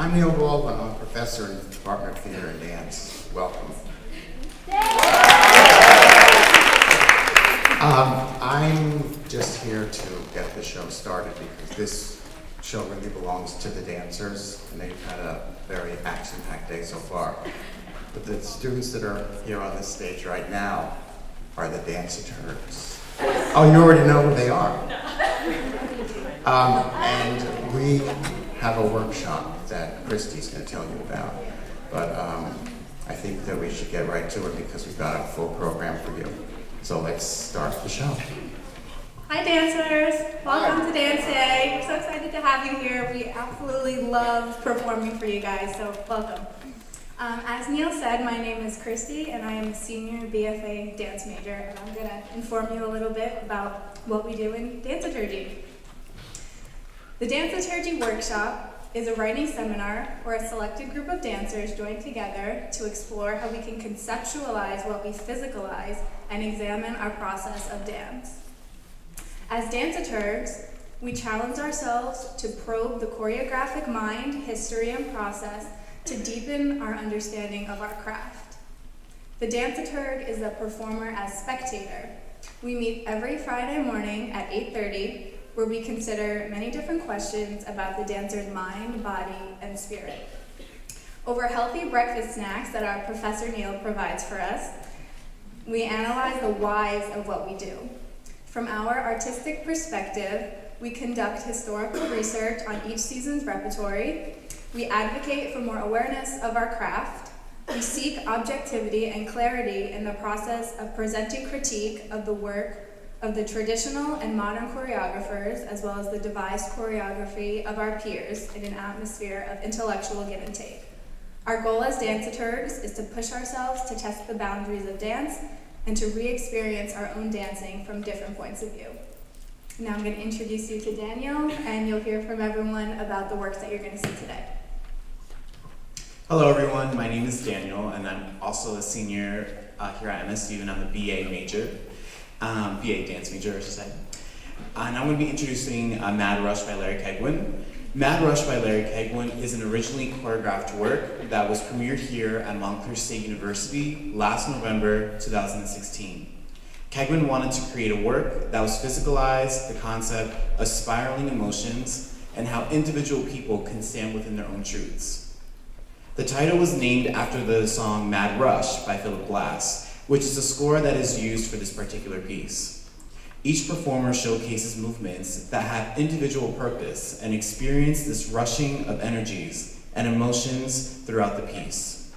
I'm Neil Baldwin. I'm a professor in the Department of Theater and Dance. Welcome. I'm just here to get the show started because this show really belongs to the dancers, and they've had a very action-packed day so far. But the students that are here on this stage right now are the Danceaturgy. Oh, you already know who they are. And we have a workshop that Christy's going to tell you about. But I think that we should get right to it because we've got a full program for you. So let's start the show. Hi dancers, welcome to Dance Day. We're so excited to have you here. We absolutely love performing for you guys, so welcome. As Neil said, my name is Christy and I am a senior BFA dance major, and I'm going to inform you a little bit about what we do in Danceaturgy. The Danceaturgy workshop is a writing seminar where a selected group of dancers join together to explore how we can conceptualize what we physicalize and examine our process of dance. As Danceaturgs, we challenge ourselves to probe the choreographic mind, history, and process to deepen our understanding of our craft. The Danceaturg is the performer as spectator. We meet every Friday morning at 8:30, where we consider many different questions about the dancer's mind, body, and spirit. Over healthy breakfast snacks that our Professor Neil provides for us, we analyze the whys of what we do. From our artistic perspective, we conduct historical research on each season's repertory. We advocate for more awareness of our craft. We seek objectivity and clarity in the process of presenting critique of the work of the traditional and modern choreographers, as well as the devised choreography of our peers in an atmosphere of intellectual give and take. Our goal as Danceaturgs is to push ourselves to test the boundaries of dance and to re-experience our own dancing from different points of view. Now I'm going to introduce you to Daniel, and you'll hear from everyone about the works that you're going to see today. Hello everyone, my name is Daniel, and I'm also a senior here at MSU, and I'm a BA major, BA dance major, I should say. And I'm going to be introducing Mad Rush by Larry Keigwin. Mad Rush by Larry Keigwin is an originally choreographed work that was premiered here at Montclair State University last November 2016. Keigwin wanted to create a work that was physicalized the concept of spiraling emotions and how individual people can stand within their own truths. The title was named after the song Mad Rush by Philip Glass, which is the score that is used for this particular piece. Each performer showcases movements that have individual purpose and experience this rushing of energies and emotions throughout the piece.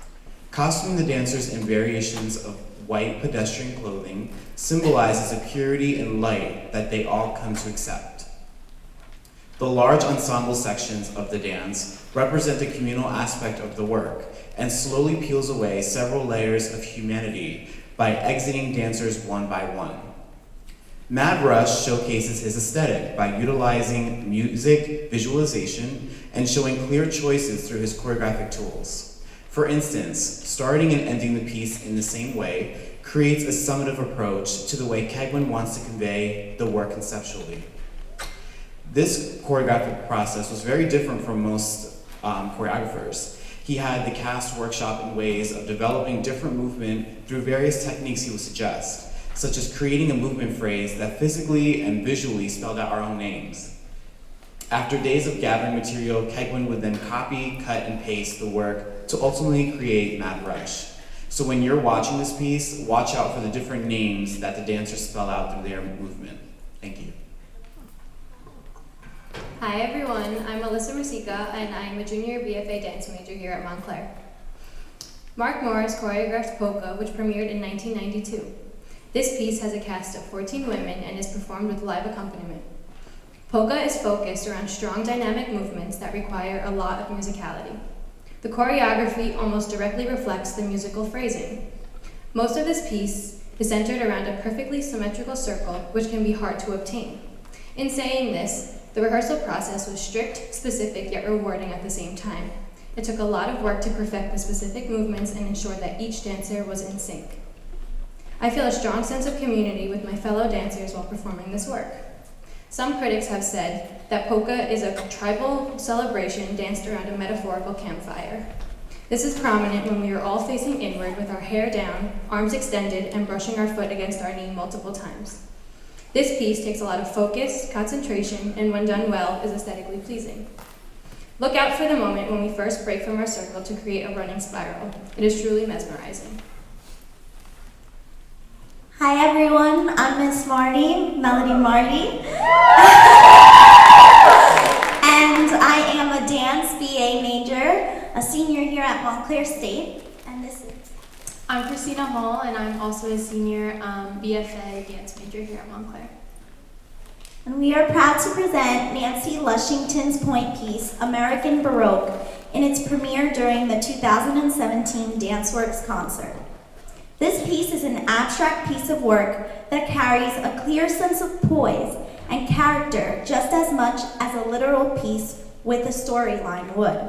Costuming the dancers in variations of white pedestrian clothing symbolizes the purity and light that they all come to accept. The large ensemble sections of the dance represent the communal aspect of the work and slowly peels away several layers of humanity by exiting dancers one by one. Mad Rush showcases his aesthetic by utilizing music, visualization, and showing clear choices through his choreographic tools. For instance, starting and ending the piece in the same way creates a summative approach to the way Keigwin wants to convey the work conceptually. This choreographic process was very different from most choreographers. He had the cast workshop in ways of developing different movement through various techniques he would suggest, such as creating a movement phrase that physically and visually spelled out our own names. After days of gathering material, Keigwin would then copy, cut, and paste the work to ultimately create Mad Rush. So when you're watching this piece, watch out for the different names that the dancers spell out through their movement. Thank you. Hi everyone, I'm Alyssa Masika, and I'm a junior BFA dance major here at Montclair. Mark Morris choreographed Polka, which premiered in 1992. This piece has a cast of 14 women and is performed with live accompaniment. Polka is focused around strong dynamic movements that require a lot of musicality. The choreography almost directly reflects the musical phrasing. Most of this piece is centered around a perfectly symmetrical circle, which can be hard to obtain. In saying this, the rehearsal process was strict, specific, yet rewarding at the same time. It took a lot of work to perfect the specific movements and ensure that each dancer was in sync. I feel a strong sense of community with my fellow dancers while performing this work. Some critics have said that polka is a tribal celebration danced around a metaphorical campfire. This is prominent when we are all facing inward with our hair down, arms extended, and brushing our foot against our knee multiple times. This piece takes a lot of focus, concentration, and when done well, is aesthetically pleasing. Look out for the moment when we first break from our circle to create a running spiral. It is truly mesmerizing. Hi everyone, I'm Miss Marty, Melody Marty. And I am a dance BA major, a senior here at Montclair State. And this is... I'm Christina Hall, and I'm also a senior BFA dance major here at Montclair. And we are proud to present Nancy Lushington's point piece, American Baroque, in its premiere during the 2017 DanceWorks concert. This piece is an abstract piece of work that carries a clear sense of poise and character just as much as a literal piece with a storyline would.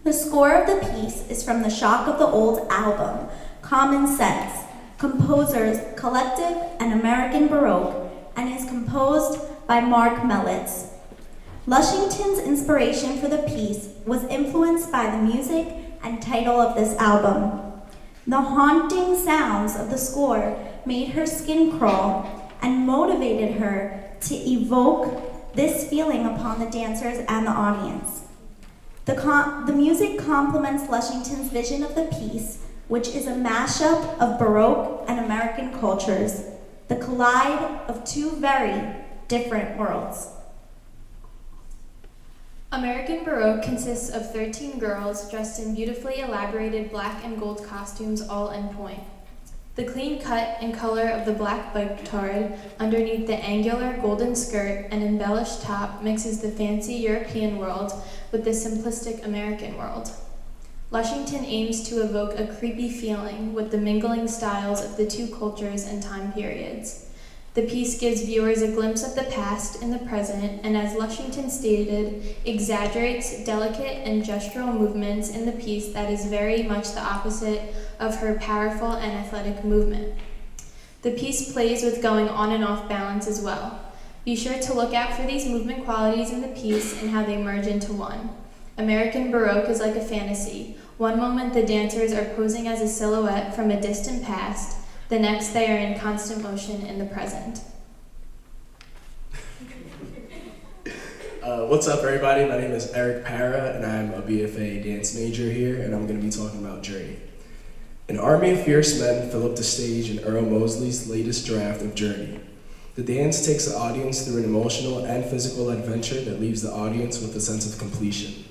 The score of the piece is from the Shock of the Old album, Common Sense, Composers Collective and American Baroque, and is composed by Mark Mellitz. Lushington's inspiration for the piece was influenced by the music and title of this album. The haunting sounds of the score made her skin crawl and motivated her to evoke this feeling upon the dancers and the audience. The music complements Lushington's vision of the piece, which is a mashup of Baroque and American cultures, the collide of two very different worlds. American Baroque consists of 13 girls dressed in beautifully elaborated black and gold costumes, all in point. The clean cut and color of the black leotard underneath the angular golden skirt and embellished top mixes the fancy European world with the simplistic American world. Lushington aims to evoke a creepy feeling with the mingling styles of the two cultures and time periods. The piece gives viewers a glimpse of the past and the present, and as Lushington stated, exaggerates delicate and gestural movements in the piece that is very much the opposite of her powerful and athletic movement. The piece plays with going on and off balance as well. Be sure to look out for these movement qualities in the piece and how they merge into one. American Baroque is like a fantasy. One moment the dancers are posing as a silhouette from a distant past, the next they are in constant motion in the present. What's up everybody, my name is Eric Para and I'm a BFA dance major here and I'm going to be talking about Journey. An army of fierce men fill up the stage in Earl Mosley's latest draft of Journey. The dance takes the audience through an emotional and physical adventure that leaves the audience with a sense of completion.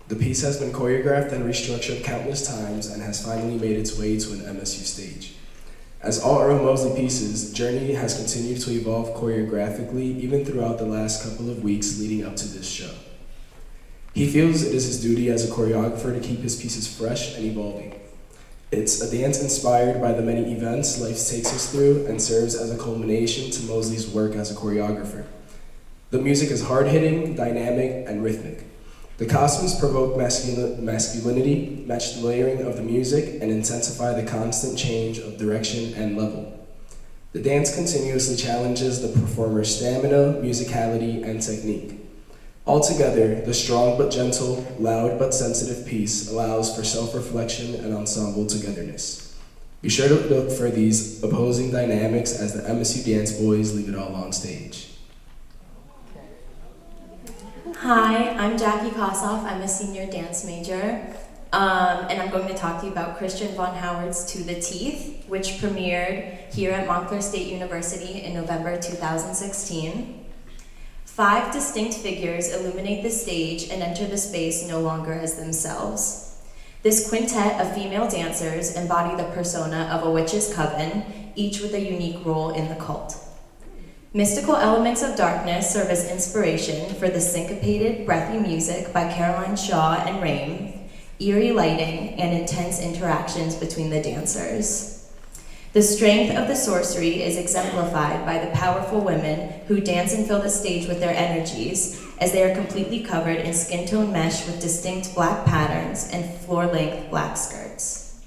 The piece has been choreographed and restructured countless times and has finally made its way to an MSU stage. As all Earl Mosley pieces, Journey has continued to evolve choreographically even throughout the last couple of weeks leading up to this show. He feels it is his duty as a choreographer to keep his pieces fresh and evolving. It's a dance inspired by the many events life takes us through and serves as a culmination to Mosley's work as a choreographer. The music is hard-hitting, dynamic, and rhythmic. The costumes provoke masculinity, match the layering of the music, and intensify the constant change of direction and level. The dance continuously challenges the performer's stamina, musicality, and technique. Altogether, the strong but gentle, loud but sensitive piece allows for self-reflection and ensemble togetherness. Be sure to look for these opposing dynamics as the MSU Dance Boys leave it all on stage. Hi, I'm Jackie Kossoff. I'm a senior dance major, and I'm going to talk to you about Christian von Howard's To the Teeth, which premiered here at Montclair State University in November 2016. 5 distinct figures illuminate the stage and enter the space no longer as themselves. This quintet of female dancers embody the persona of a witch's coven, each with a unique role in the cult. Mystical elements of darkness serve as inspiration for the syncopated, breathy music by Caroline Shaw and Rain, eerie lighting, and intense interactions between the dancers. The strength of the sorcery is exemplified by the powerful women who dance and fill the stage with their energies, as they are completely covered in skin tone mesh with distinct black patterns and floor-length black skirts.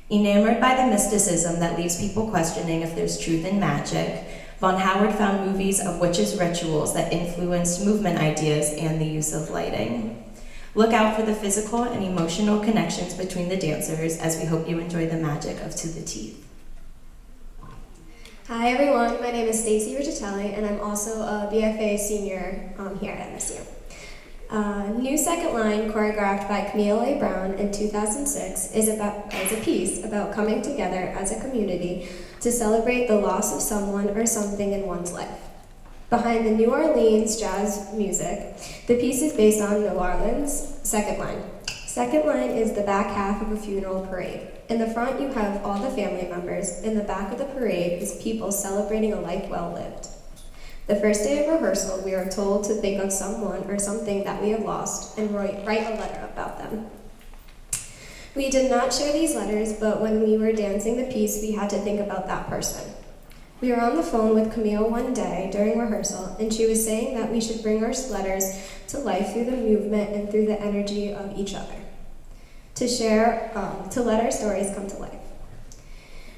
Enamored by the mysticism that leaves people questioning if there's truth in magic, Von Howard found movies of witches' rituals that influenced movement ideas and the use of lighting. Look out for the physical and emotional connections between the dancers as we hope you enjoy the magic of To the Teeth. Hi everyone, my name is Stacy Riccitelli and I'm also a BFA senior here at MSU. New Second Line, choreographed by Camille A. Brown in 2006, is a piece about coming together as a community to celebrate the loss of someone or something in one's life. Behind the New Orleans jazz music, the piece is based on New Orleans' Second Line. Second Line is the back half of a funeral parade. In the front, you have all the family members. In the back of the parade is people celebrating a life well lived. The first day of rehearsal, we are told to think of someone or something that we have lost and write a letter about them. We did not share these letters, but when we were dancing the piece, we had to think about that person. We were on the phone with Camille one day during rehearsal, and she was saying that we should bring our letters to life through the movement and through the energy of each other, to let our stories come to life.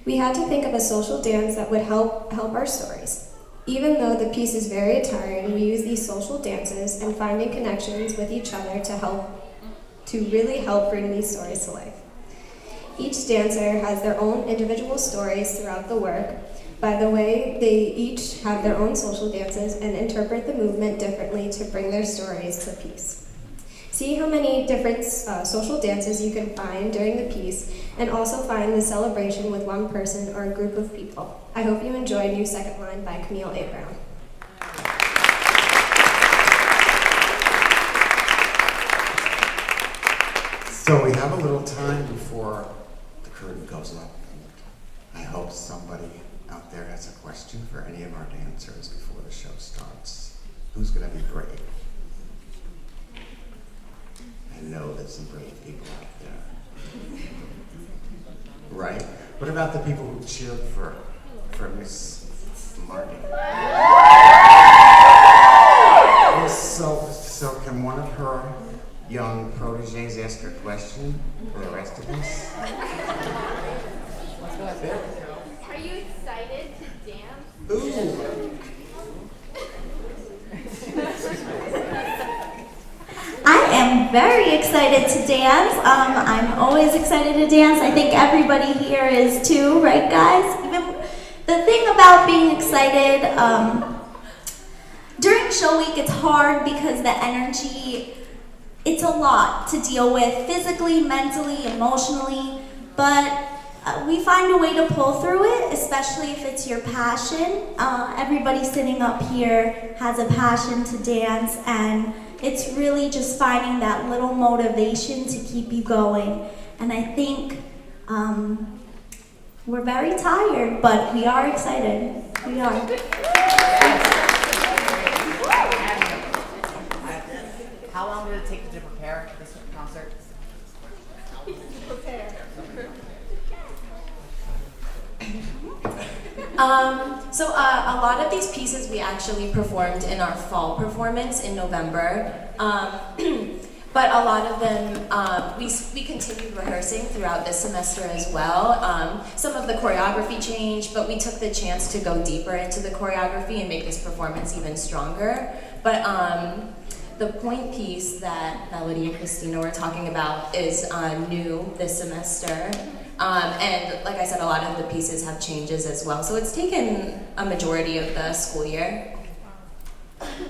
We had to think of a social dance that would help our stories. Even though the piece is very tiring, we use these social dances and finding connections with each other to really help bring these stories to life. Each dancer has their own individual stories throughout the work. By the way, they each have their own social dances and interpret the movement differently to bring their stories to the piece. See how many different social dances you can find during the piece, and also find the celebration with one person or a group of people. I hope you enjoy New Second Line by Camille A. Brown. So we have a little time before the curtain goes up. I hope somebody out there has a question for any of our dancers before the show starts. Who's going to be brave? I know there's some brave people out there. Right? What about the people who cheered for Miss Martin? So can one of her young proteges ask her question for the rest of us? Are you excited to dance? Ooh. I am very excited to dance. I'm always excited to dance. I think everybody here is too, right guys? Even the thing about being excited, during show week it's hard because the energy, it's a lot to deal with physically, mentally, emotionally, but we find a way to pull through it, especially if it's your passion. Everybody sitting up here has a passion to dance, and it's really just finding that little motivation to keep you going. And I think we're very tired, but we are excited. We are. How long did it take you to prepare this concert? So a lot of these pieces we actually performed in our fall performance in November, but a lot of them we continued rehearsing throughout this semester as well. Some of the choreography changed, but we took the chance to go deeper into the choreography and make this performance even stronger. But the point piece that Melody and Christina were talking about is new this semester. And like I said, a lot of the pieces have changes as well. So it's taken a majority of the school year. Hi,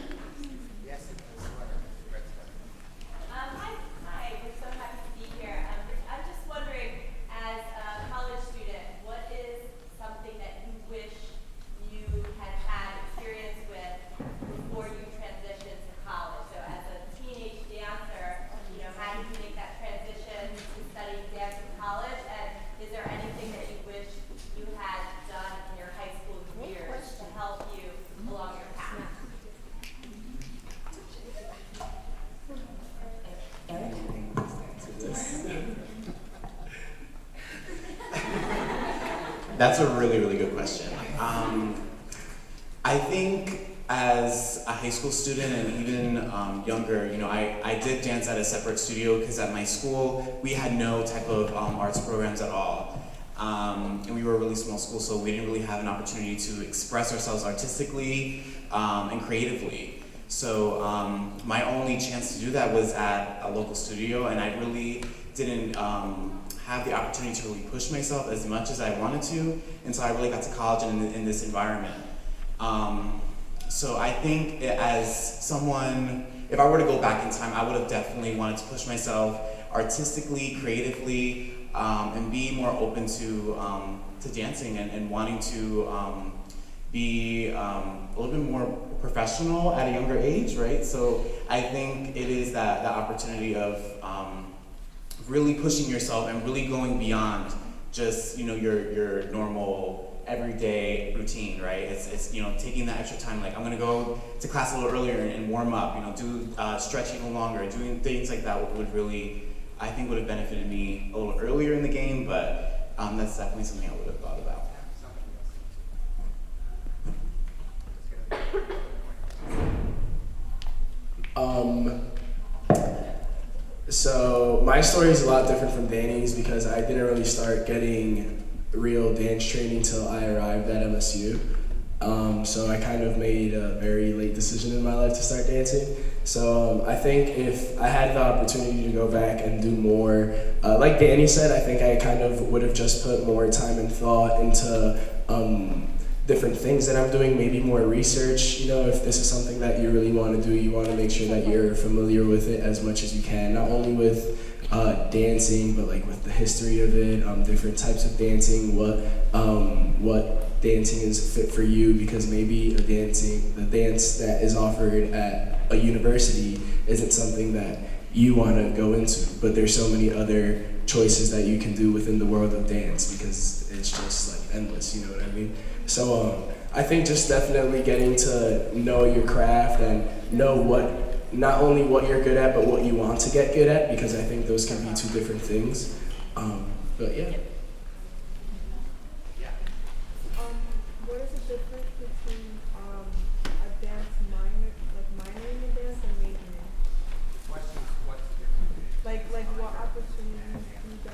we're so happy to be here. I'm just wondering, as a college student, what is something that you wish you had experience with before you transitioned to college? So as a teenage dancer, how did you make that transition to studying dance in college? And is there anything that you wish you had done in your high school years to help you along your path? That's a really, really good question. I think as a high school student and even younger, I did dance at a separate studio because at my school we had no type of arts programs at all. And we were a really small school, so we didn't really have an opportunity to express ourselves artistically and creatively. So my only chance to do that was at a local studio, and I really didn't have the opportunity to really push myself as much as I wanted to until I really got to college and in this environment. So I think as someone, if I were to go back in time, I would have definitely wanted to push myself artistically, creatively, and be more open to dancing and wanting to be a little bit more professional at a younger age, right? So I think it is that opportunity of really pushing yourself and really going beyond just your normal everyday routine, right? It's taking that extra time, like I'm gonna go to class a little earlier and warm up, do stretch even longer, doing things like that would really, I think would have benefited me a little earlier in the game, but that's definitely something I would have thought about. So my story is a lot different from Danny's because I didn't really start getting real dance training till I arrived at MSU. So I kind of made a very late decision in my life to start dancing. So I think if I had the opportunity to go back and do more, like Danny said, I think I kind of would have just put more time and thought into different things that I'm doing, maybe more research. If this is something that you really want to do, you want to make sure that you're familiar with it as much as you can, not only with dancing, but like with the history of it, different types of dancing, what dancing is fit for you, because maybe the dance that is offered at a university isn't something that you want to go into, but there's so many other choices that you can do within the world of dance because it's just like endless, you know what I mean? So I think just definitely getting to know your craft and know not only what you're good at, but what you want to get good at, because I think those can be two different things. But yeah. What is the difference between a dance minoring in dance and majoring? What's different? Like what opportunities do you get?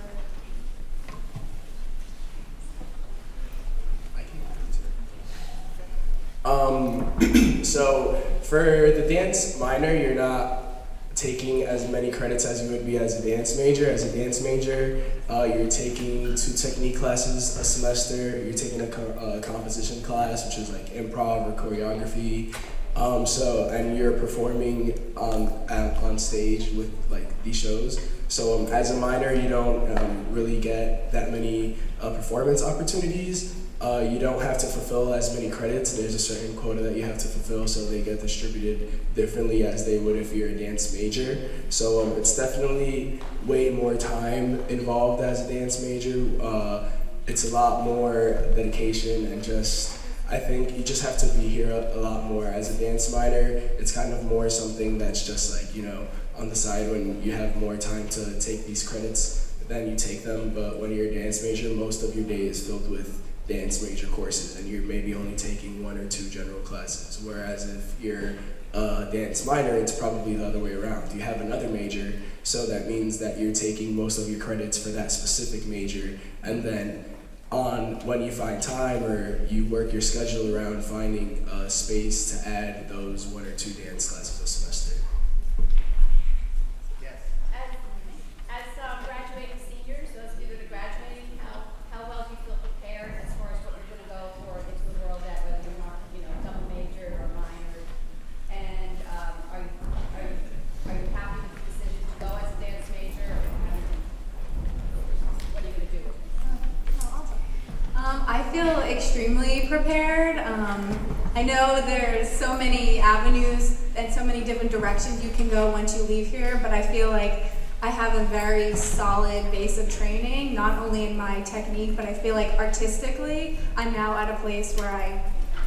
So for the dance minor, you're not taking as many credits as you would be as a dance major. As a dance major, you're taking 2 technique classes a semester. You're taking a composition class, which is like improv or choreography. And you're performing on stage with like these shows. So as a minor, you don't really get that many performance opportunities. You don't have to fulfill as many credits. There's a certain quota that you have to fulfill, so they get distributed differently as they would if you're a dance major. So it's definitely way more time involved as a dance major. It's a lot more dedication and I think you just have to be here a lot more. As a dance minor, it's kind of more something that's just like, on the side when you have more time to take these credits, then you take them. But when you're a dance major, most of your day is filled with dance major courses, and you're maybe only taking 1 or 2 general classes. Whereas if you're a dance minor, it's probably the other way around. You have another major, so that means that you're taking most of your credits for that specific major, and then when you find time or you work your schedule around finding a space to add those 1 or 2 dance classes a semester. Yes. As graduating seniors, those of you that are graduating, how well do you feel prepared as far as what you're going to go for into the world at, whether you're not, double major or minor? And are you happy with the decision to go as a dance major? What are you going to do? I feel extremely prepared. I know there's so many avenues and so many different directions you can go once you leave here, but I feel like I have a very solid base of training, not only in my technique, but I feel like artistically, I'm now at a place where I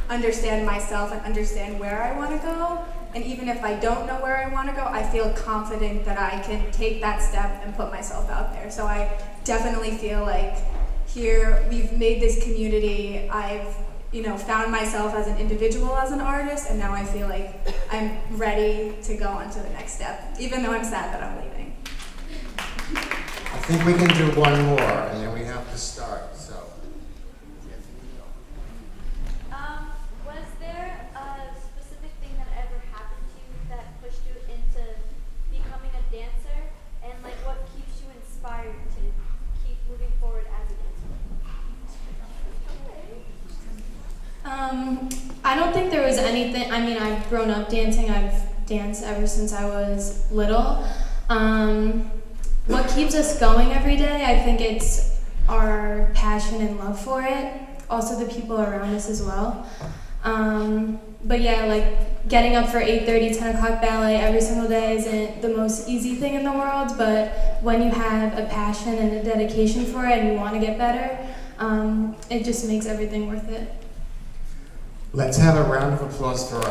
understand myself and understand where I want to go. And even if I don't know where I want to go, I feel confident that I can take that step and put myself out there. So I definitely feel like here we've made this community. I've found myself as an individual, as an artist, and now I feel like I'm ready to go on to the next step, even though I'm sad that I'm leaving. I think we can do one more, and then we have to start. So I don't think there was anything. I mean, I've grown up dancing. I've danced ever since I was little. What keeps us going every day? I think it's our passion and love for it. Also, the people around us as well. But yeah, like getting up for 8:30, 10 o'clock ballet every single day isn't the most easy thing in the world. But when you have a passion and a dedication for it, and you want to get better, it just makes everything worth it. Let's have a round of applause for